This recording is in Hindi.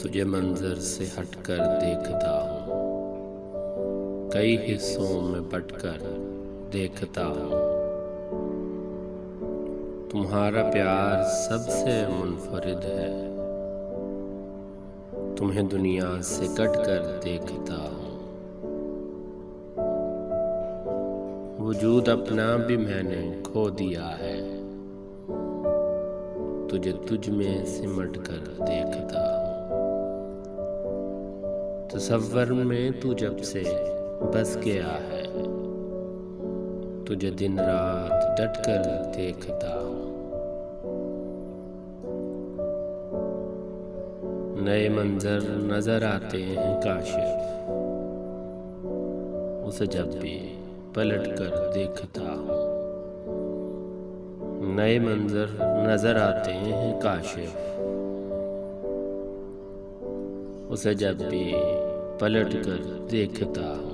तुझे मंजर से हटकर देखता हूँ, कई हिस्सों में बंटकर देखता हूँ। तुम्हारा प्यार सबसे मुनफरिद है, तुम्हें दुनिया से कटकर देखता हूँ। वजूद अपना भी मैंने खो दिया है, तुझे तुझ में सिमट कर देखता हूँ। तसव्वुर में तू जब से बस गया है, तुझे दिन रात डट कर देखता हूँ। नए मंजर नजर आते हैं काशिफ, उसे जब भी पलट कर देखता हूँ। नए मंजर नजर आते हैं काशिफ, उसे जब भी पलट कर देखता हूँ।